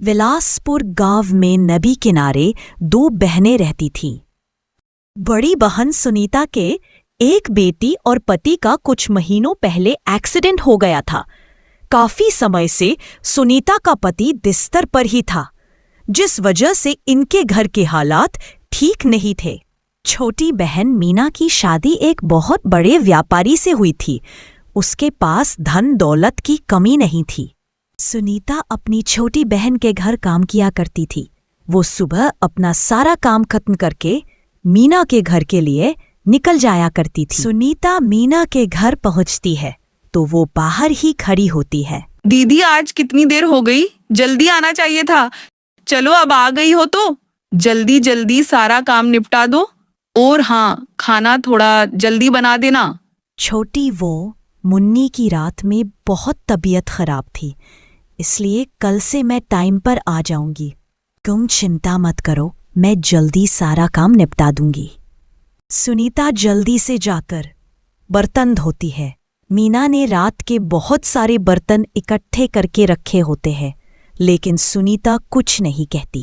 विलासपुर गांव में नदी किनारे दो बहनें रहती थीं। बड़ी बहन सुनीता के एक बेटी और पति का कुछ महीनों पहले एक्सीडेंट हो गया था। काफी समय से सुनीता का पति बिस्तर पर ही था, जिस वजह से इनके घर के हालात ठीक नहीं थे। छोटी बहन मीना की शादी एक बहुत बड़े व्यापारी से हुई थी। उसके पास धन दौलत की कमी नहीं थी। सुनीता अपनी छोटी बहन के घर काम किया करती थी। वो सुबह अपना सारा काम खत्म करके मीना के घर के लिए निकल जाया करती थी। सुनीता मीना के घर पहुंचती है तो वो बाहर ही खड़ी होती है। दीदी, आज कितनी देर हो गई? जल्दी आना चाहिए था। चलो, अब आ गई हो तो जल्दी जल्दी सारा काम निपटा दो। और हाँ, खाना थोड़ा जल्दी बना देना। छोटी वो मुन्नी की रात में बहुत तबीयत खराब थी, इसलिए कल से मैं टाइम पर आ जाऊंगी। तुम चिंता मत करो, मैं जल्दी सारा काम निपटा दूंगी। सुनीता जल्दी से जाकर बर्तन धोती है। मीना ने रात के बहुत सारे बर्तन इकट्ठे करके रखे होते हैं, लेकिन सुनीता कुछ नहीं कहती।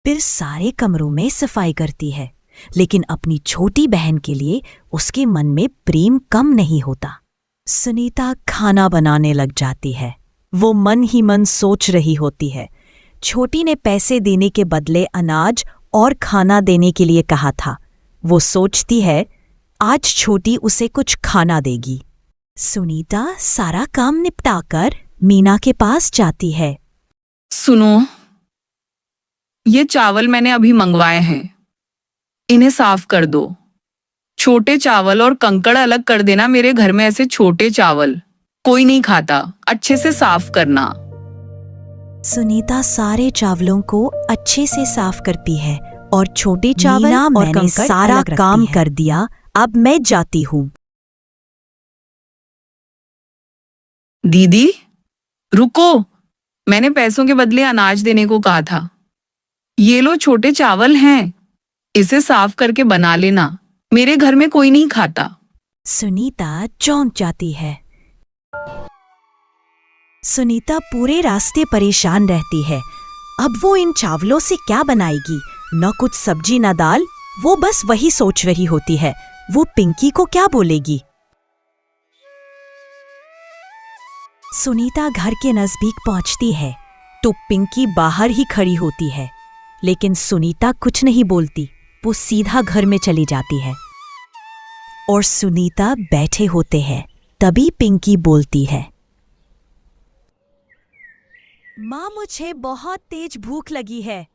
फिर सारे कमरों में सफाई करती है, लेकिन अपनी छोटी बहन के लिए उसके मन में प्रेम कम नहीं होता। सुनीता खाना बनाने लग जाती है। वो मन ही मन सोच रही होती है, छोटी ने पैसे देने के बदले अनाज और खाना देने के लिए कहा था। वो सोचती है आज छोटी उसे कुछ खाना देगी। सुनीता सारा काम निपटाकर मीना के पास जाती है। सुनो, ये चावल मैंने अभी मंगवाए हैं, इन्हें साफ कर दो। छोटे चावल और कंकड़ अलग कर देना। मेरे घर में ऐसे छोटे चावल कोई नहीं खाता। अच्छे से साफ करना। सुनीता सारे चावलों को अच्छे से साफ करती है और छोटे चावल और कंकड़ सारा काम कर दिया। अब मैं जाती हूँ। दीदी रुको, मैंने पैसों के बदले अनाज देने को कहा था। ये लो, छोटे चावल हैं, इसे साफ करके बना लेना। मेरे घर में कोई नहीं खाता। सुनीता चौंक जाती है। सुनीता पूरे रास्ते परेशान रहती है। अब वो इन चावलों से क्या बनाएगी? न कुछ सब्जी न दाल। वो बस वही सोच रही होती है, वो पिंकी को क्या बोलेगी। सुनीता घर के नजदीक पहुंचती है तो पिंकी बाहर ही खड़ी होती है, लेकिन सुनीता कुछ नहीं बोलती। वो सीधा घर में चली जाती है और सुनीता बैठे होते हैं। तभी पिंकी बोलती है, माँ, मुझे बहुत तेज भूख लगी है।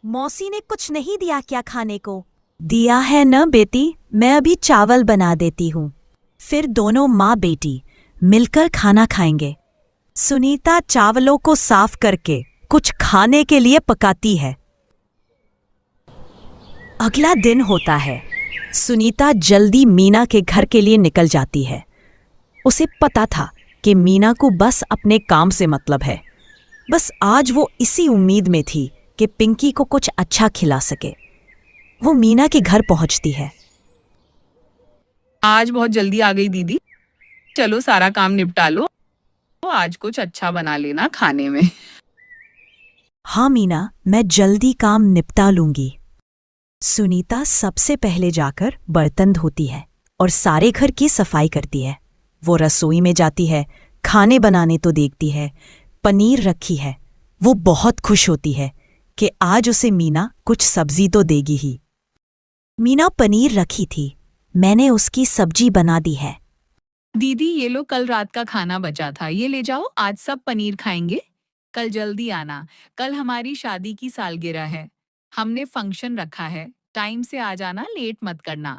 मौसी ने कुछ नहीं दिया क्या खाने को? दिया है न बेटी, मैं अभी चावल बना देती हूँ। फिर दोनों माँ बेटी मिलकर खाना खाएंगे। सुनीता चावलों को साफ करके कुछ खाने के लिए पकाती है। अगला दिन होता है। सुनीता जल्दी मीना के घर के लिए निकल जाती है। उसे पता था कि मीना को बस अपने काम से मतलब है। बस आज वो इसी उम्मीद में थी कि पिंकी को कुछ अच्छा खिला सके। वो मीना के घर पहुंचती है। आज बहुत जल्दी आ गई दीदी। चलो सारा काम निपटा लो, आज कुछ अच्छा बना लेना खाने में। हाँ मीना, मैं जल्दी काम निपटा लूंगी। सुनीता सबसे पहले जाकर बर्तन धोती है और सारे घर की सफाई करती है। वो रसोई में जाती है, खाने बनाने तो देखती है। पनीर रखी है। वो बहुत खुश होती है कि आज उसे मीना कुछ सब्जी तो देगी ही। मीना पनीर रखी थी, मैंने उसकी सब्जी बना दी है। दीदी ये लो, कल रात का खाना बचा था, ये ले जाओ। आज सब पनीर खाएंगे। कल जल्दी आना, कल हमारी शादी की सालगिरह है। हमने फंक्शन रखा है, टाइम से आ जाना, लेट मत करना।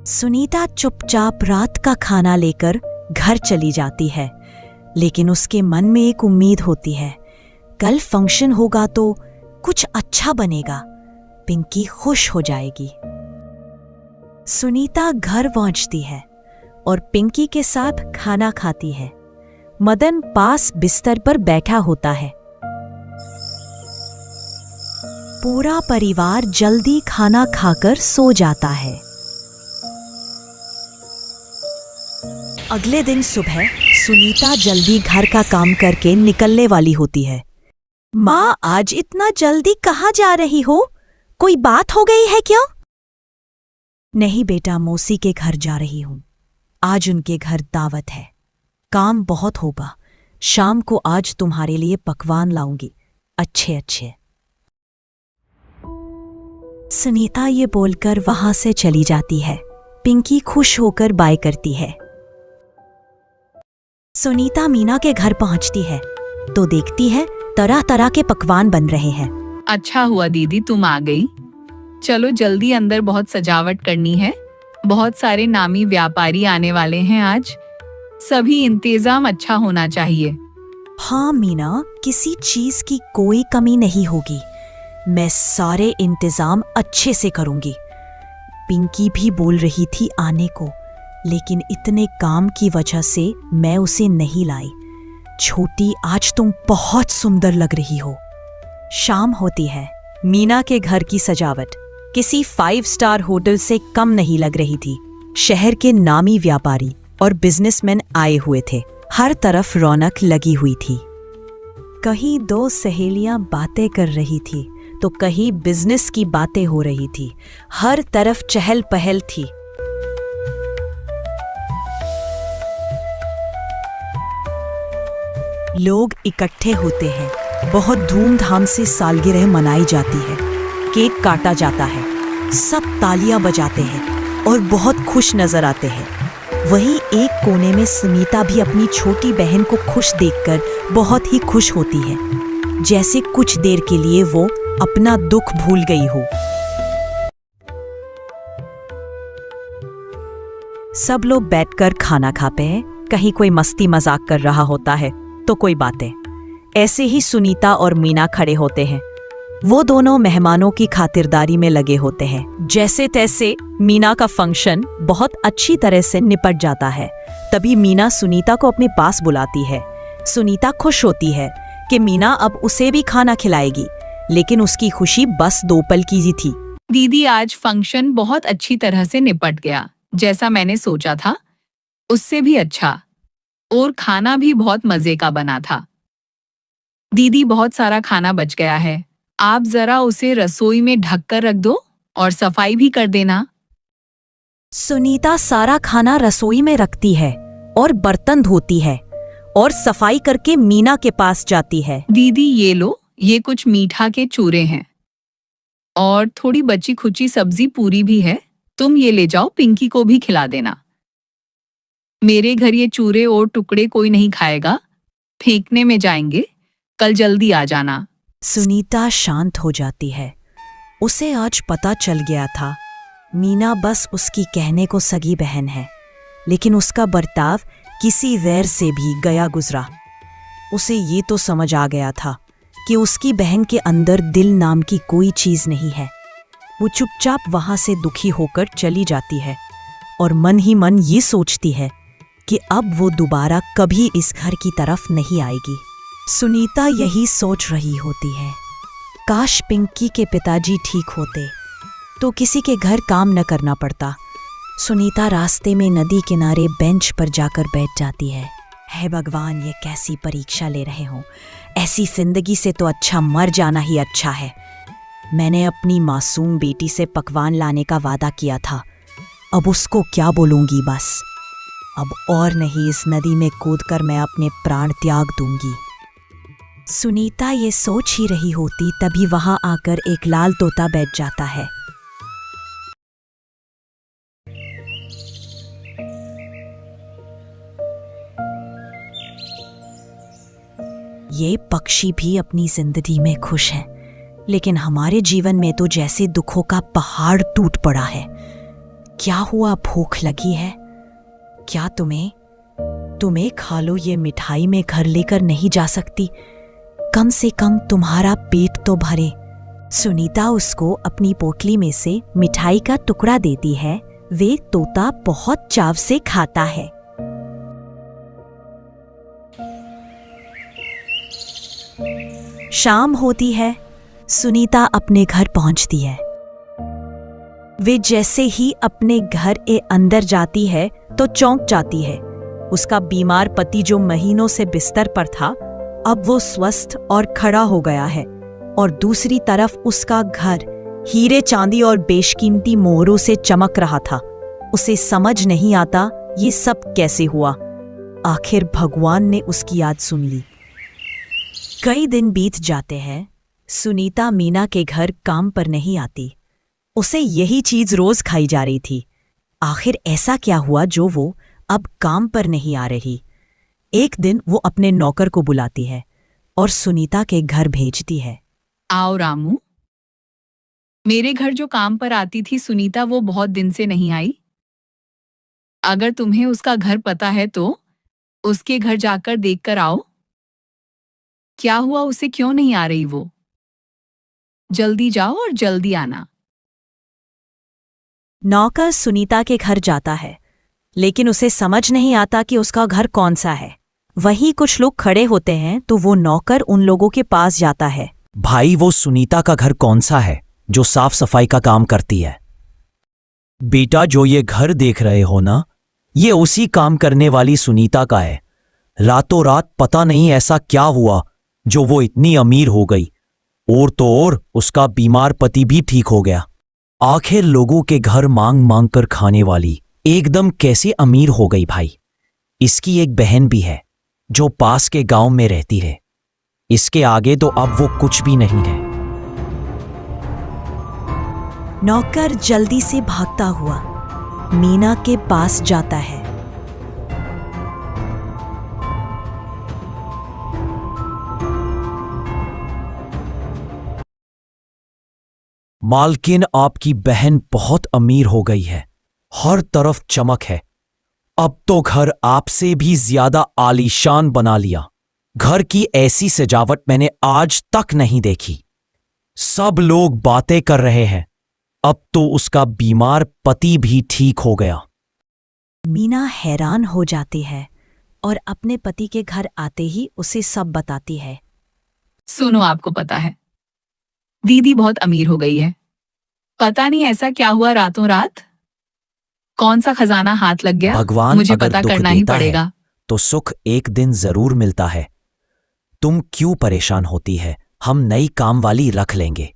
सुनीता चुपचाप रात का खाना लेकर घर चली जाती है, लेकिन उसके मन में एक उम्मीद होती है, कल फंक्शन होगा तो कुछ अच्छा बनेगा, पिंकी खुश हो जाएगी। सुनीता घर पहुंचती है और पिंकी के साथ खाना खाती है। मदन पास बिस्तर पर बैठा होता है। पूरा परिवार जल्दी खाना खाकर सो जाता है। अगले दिन सुबह सुनीता जल्दी घर का काम करके निकलने वाली होती है। माँ, आज इतना जल्दी कहाँ जा रही हो? कोई बात हो गई है क्या? नहीं बेटा, मौसी के घर जा रही हूं। आज उनके घर दावत है। काम बहुत होगा। शाम को आज तुम्हारे लिए पकवान लाऊंगी, अच्छे अच्छे। सुनीता ये बोलकर वहां से चली जाती है। पिंकी खुश होकर बाय करती है। सुनीता मीना के घर पहुंचती है तो देखती है तरह तरह के पकवान बन रहे हैं। अच्छा हुआ दीदी तुम आ गई। चलो जल्दी अंदर, बहुत सजावट करनी है। बहुत सारे नामी व्यापारी आने वाले हैं आज। सभी इंतजाम अच्छा होना चाहिए। हाँ मीना, किसी चीज की कोई कमी नहीं होगी। मैं सारे इंतजाम अच्छे से करूंगी। पिंकी भी बोल रही थी आने को, लेकिन इतने काम की वजह से मैं उसे नहीं लाई। छोटी, आज तुम बहुत सुंदर लग रही हो। शाम होती है। मीना के घर की सजावट किसी 5 स्टार होटल से कम नहीं लग रही थी। शहर के नामी व्यापारी और बिजनेसमैन आए हुए थे। हर तरफ रौनक लगी हुई थी। कहीं 2 सहेलियां बातें कर रही थी तो कहीं बिजनेस की बातें हो रही थी। हर तरफ चहल पहल थी। लोग इकट्ठे होते हैं। बहुत धूमधाम से सालगिरह मनाई जाती है। केक काटा जाता है। सब तालियां बजाते हैं और बहुत खुश नजर आते हैं। वहीं एक कोने में सुनीता भी अपनी छोटी बहन को खुश देखकर बहुत ही खुश होती है, जैसे कुछ देर के लिए वो अपना दुख भूल गई हो। सब लोग बैठकर खाना खाते हैं। कहीं कोई मस्ती मजाक कर रहा होता है तो कोई बातें। ऐसे ही सुनीता और मीना खड़े होते हैं। वो दोनों मेहमानों की खातिरदारी में लगे होते हैं। जैसे तैसे मीना का फंक्शन बहुत अच्छी तरह से निपट जाता है। तभी मीना सुनीता को अपने पास बुलाती है। सुनीता खुश होती है कि मीना अब उसे भी खाना खिलाएगी, लेकिन उसकी खुशी बस 2 पल की ही थी। दीदी, आज फंक्शन बहुत अच्छी तरह से निपट गया। जैसा मैंने सोचा था उससे भी अच्छा, और खाना भी बहुत मजे का बना था। दीदी, बहुत सारा खाना बच गया है। आप जरा उसे रसोई में ढक कर रख दो और सफाई भी कर देना। सुनीता सारा खाना रसोई में रखती है और बर्तन धोती है और सफाई करके मीना के पास जाती है। दीदी ये लो, ये कुछ मीठा के चूरे हैं और थोड़ी बची खुची सब्जी पूरी भी है। तुम ये ले जाओ, पिंकी को भी खिला देना। मेरे घर ये चूरे और टुकड़े कोई नहीं खाएगा, फेंकने में जाएंगे। कल जल्दी आ जाना। सुनीता शांत हो जाती है। उसे आज पता चल गया था मीना बस उसकी कहने को सगी बहन है, लेकिन उसका बर्ताव किसी वैर से भी गया गुजरा। उसे ये तो समझ आ गया था कि उसकी बहन के अंदर दिल नाम की कोई चीज नहीं है। वो चुपचाप वहां से दुखी होकर चली जाती है और मन ही मन ये सोचती है कि अब वो दोबारा कभी इस घर की तरफ नहीं आएगी। सुनीता यही सोच रही होती है, काश पिंकी के पिताजी ठीक होते तो किसी के घर काम न करना पड़ता। सुनीता रास्ते में नदी किनारे बेंच पर जाकर बैठ जाती है। हे भगवान, ये कैसी परीक्षा ले रहे हो। ऐसी जिंदगी से तो अच्छा मर जाना ही अच्छा है। मैंने अपनी मासूम बेटी से पकवान लाने का वादा किया था, अब उसको क्या बोलूंगी। बस अब और नहीं, इस नदी में कूदकर मैं अपने प्राण त्याग दूंगी। सुनीता ये सोच ही रही होती तभी वहां आकर एक लाल तोता बैठ जाता है। ये पक्षी भी अपनी जिंदगी में खुश है, लेकिन हमारे जीवन में तो जैसे दुखों का पहाड़ टूट पड़ा है। क्या हुआ, भूख लगी है क्या तुम्हें खा लो ये मिठाई, में घर लेकर नहीं जा सकती। कम से कम तुम्हारा पेट तो भरे। सुनीता उसको अपनी पोटली में से मिठाई का टुकड़ा देती है। वे तोता बहुत चाव से खाता है। शाम होती है। सुनीता अपने घर पहुंचती है। वे जैसे ही अपने घर के अंदर जाती है तो चौंक जाती है उसका बीमार पति जो महीनों से बिस्तर पर था, अब वो स्वस्थ और खड़ा हो गया है, और दूसरी तरफ उसका घर हीरे चांदी और बेशकीमती मोहरों से चमक रहा था। उसे समझ नहीं आता ये सब कैसे हुआ। आखिर भगवान ने उसकी याद सुन ली। कई दिन बीत जाते हैं। सुनीता मीना के घर काम पर नहीं आती। उसे यही चीज रोज खाई जा रही थी। आखिर ऐसा क्या हुआ जो वो अब काम पर नहीं आ रही? एक दिन वो अपने नौकर को बुलाती है और सुनीता के घर भेजती है। आओ रामू, मेरे घर जो काम पर आती थी सुनीता, वो बहुत दिन से नहीं आई। अगर तुम्हें उसका घर पता है तो उसके घर जाकर देखकर आओ। क्या हुआ, उसे क्यों नहीं आ रही वो? जल्दी जाओ और जल्दी आना। नौकर सुनीता के घर जाता है, लेकिन उसे समझ नहीं आता कि उसका घर कौन सा है। वहीं कुछ लोग खड़े होते हैं तो वो नौकर उन लोगों के पास जाता है। भाई, वो सुनीता का घर कौन सा है जो साफ सफाई का काम करती है? बेटा, जो ये घर देख रहे हो ना, ये उसी काम करने वाली सुनीता का है। रातों रात पता नहीं ऐसा क्या हुआ जो वो इतनी अमीर हो गई, और तो और उसका बीमार पति भी ठीक हो गया। आखिर लोगों के घर मांग मांग कर खाने वाली एकदम कैसे अमीर हो गई भाई? इसकी एक बहन भी है जो पास के गांव में रहती है। इसके आगे तो अब वो कुछ भी नहीं है। नौकर जल्दी से भागता हुआ मीना के पास जाता है। मालकिन, आपकी बहन बहुत अमीर हो गई है। हर तरफ चमक है। अब तो घर आपसे भी ज्यादा आलीशान बना लिया। घर की ऐसी सजावट मैंने आज तक नहीं देखी। सब लोग बातें कर रहे हैं। अब तो उसका बीमार पति भी ठीक हो गया। मीना हैरान हो जाती है और अपने पति के घर आते ही उसे सब बताती है। सुनो, आपको पता है दीदी बहुत अमीर हो गई है। पता नहीं ऐसा क्या हुआ रातों रात। कौन सा खजाना हाथ लग गया, भगवान मुझे अगर पता दुख करना ही देता है, पड़ेगा। तो सुख एक दिन जरूर मिलता है। तुम क्यों परेशान होती है? हम नई काम वाली रख लेंगे।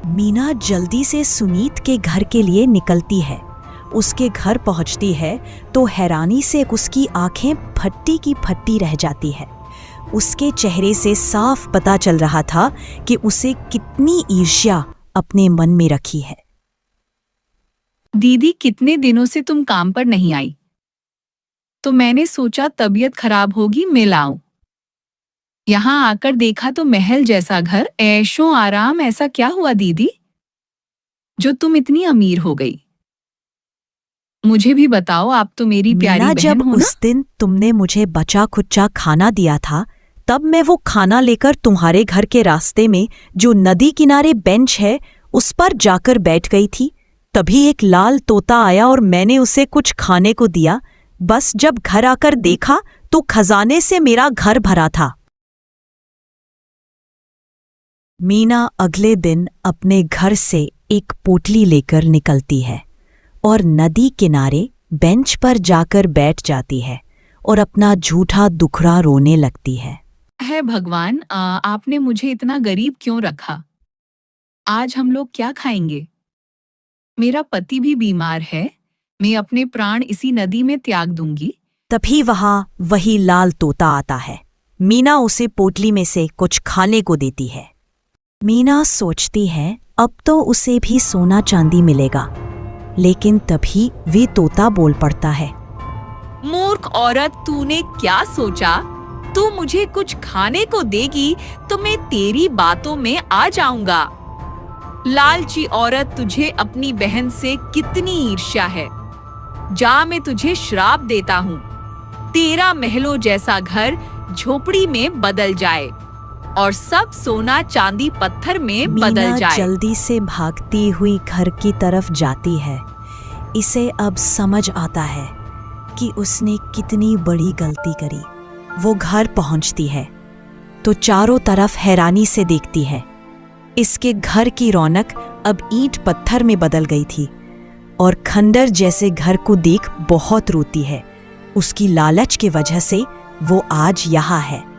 मीना जल्दी से सुनीत के घर के लिए निकलती है। उसके घर पहुंचती है तो हैरानी से उसकी आंखें फट्टी की फट्टी रह जाती है। उसके चेहरे से साफ पता चल रहा था कि उसे कितनी ईर्ष्या अपने मन में रखी है। दीदी, कितने दिनों से तुम काम पर नहीं आई, तो मैंने सोचा तबीयत खराब होगी, मिल आऊं। यहां आकर देखा तो महल जैसा घर, ऐशो आराम। ऐसा क्या हुआ दीदी जो तुम इतनी अमीर हो गई? मुझे भी बताओ, आप तो मेरी प्यारी मीना, बहन जब हो ना। उस दिन तुमने मुझे बचा खुचा खाना दिया था, तब मैं वो खाना लेकर तुम्हारे घर के रास्ते में जो नदी किनारे बेंच है उस पर जाकर बैठ गई थी। तभी एक लाल तोता आया और मैंने उसे कुछ खाने को दिया। बस जब घर आकर देखा तो खजाने से मेरा घर भरा था। मीना अगले दिन अपने घर से एक पोटली लेकर निकलती है और नदी किनारे बेंच पर जाकर बैठ जाती है और अपना झूठा दुखड़ा रोने लगती है। है भगवान, आपने मुझे इतना गरीब क्यों रखा? आज हम लोग क्या खाएंगे? मेरा पति भी बीमार है। मैं अपने प्राण इसी नदी में त्याग दूंगी। तभी वहां वही लाल तोता आता है। मीना उसे पोटली में से कुछ खाने को देती है। मीना सोचती है अब तो उसे भी सोना चांदी मिलेगा, लेकिन तभी वे तोता बोल पड़ता है। मूर्ख औरत, तूने क्या सोचा? तू मुझे कुछ खाने को देगी तो मैं तेरी बातों में आ जाऊंगा। लालची औरत, तुझे अपनी बहन से कितनी ईर्ष्या है। जा, मैं तुझे श्राप देता हूँ। तेरा महलों जैसा घर झोपड़ी में बदल जाए और सब सोना चांदी पत्थर में बदल मीना जाए। जल्दी से भागती हुई घर की तरफ जाती है। इसे अब समझ आता है कि उसने कितनी बड़ी गलती करी। वो घर पहुंचती है तो चारों तरफ हैरानी से देखती है। इसके घर की रौनक अब ईंट पत्थर में बदल गई थी। और खंडर जैसे घर को देख बहुत रोती है। उसकी लालच की वजह से वो आज यहाँ है।